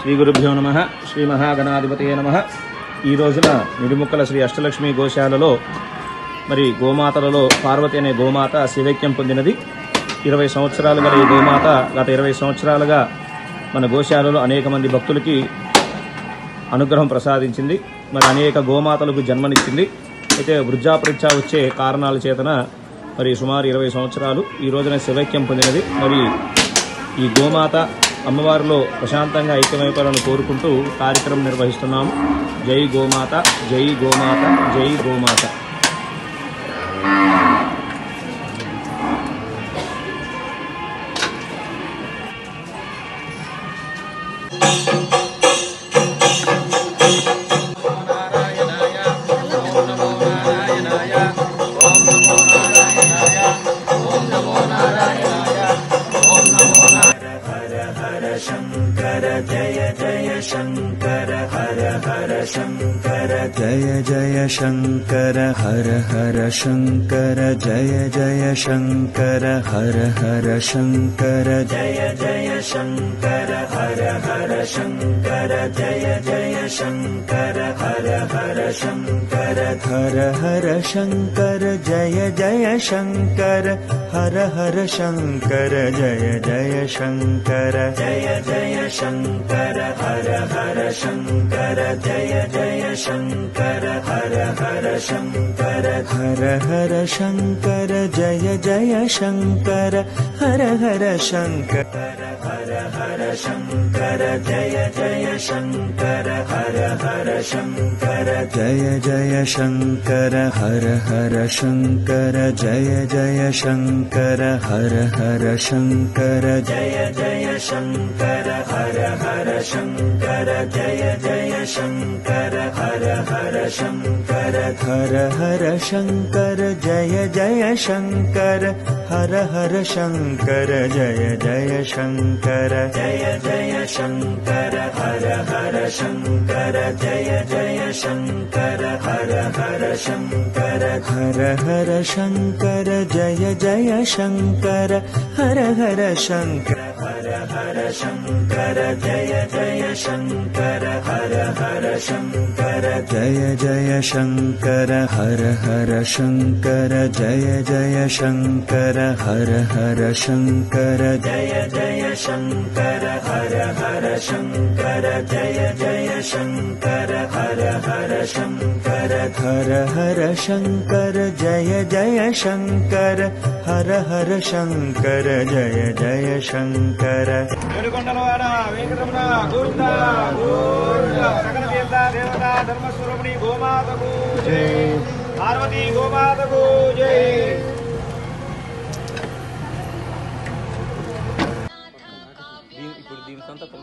శ్రీ గురుభ్యో నమః. శ్రీ మహాగణాధిపతయే నమః. ఈ రోజున నిడుముక్కల శ్రీ అష్టలక్ష్మి గోశాలలో మరి గోమాతలలో పార్వతి అనే గోమాత శివైక్యం పొందినది. 20 సంవత్సరాలు గల ఈ గోమాత గత 20 సంవత్సరాలుగా మన గోశాలలో అనేక మంది భక్తులకి అనుగ్రహం ప్రసాదించింది. మరి అనేక గోమాతలకు జన్మనిచ్చింది. అయితే వృద్ధాపరీక్ష వచ్చే కారణాల చేతన మరి సుమారు 20 సంవత్సరాలు ఈ రోజున శివైక్యం పొందినది. మరి ఈ గోమాత అమ్మవారిలో ప్రశాంతంగా ఐక్యమైపోవాలని కోరుకుంటూ కార్యక్రమం నిర్వహిస్తున్నాము. జై గోమాత, జై గోమాత, జై గోమాత. शंकर जय जय शंकर हर हर शंकर जय जय शंकर हर हर शंकर जय जय शंकर हर हर शंकर जय जय शंकर हर हर शंकर जय जय शंकर हर हर शंकर हर हर शंकर जय जय शंकर हर हर शंकर जय जय शंकर जय जय शंकर हर हर शंकर जय जय शंकर हर हर शंकर हर हर शंकर जय जय शंकर हर हर शंकर हर हर शंकर जय जय शंकर हर हर शंकर जय जय शंकर हर हर शंकर जय जय शंकर हर हर शंकर जय जय शंकर हर हर शंकर जय जय शंकर हर हर शंकर हर हर शंकर जय जय शंकर हर हर शंकर जय जय शंकर जय जय शंकर हर हर शंकर जय जय शंकर हर हर शंकर हर हर शंकर जय जय शंकर हर हर शंकर हर हर शंकर जय जय शंकर हर हर शंकर जय जय शंकर हर हर शंकर जय जय शंकर हर हर शंकर जय जय शंकर हर हर शंकर जय जय शंकर हर हर शंकर हर हर शंकर जय जय शंकर हर हर शंकर जय जय शंकर वेंकटरमण गोविंद गोविंद सकल देवता देवता धर्मस्वरूपिणी गोमाता को जय, पार्वती गोमाता को जय. ఇప్పుడు దీని సంతకం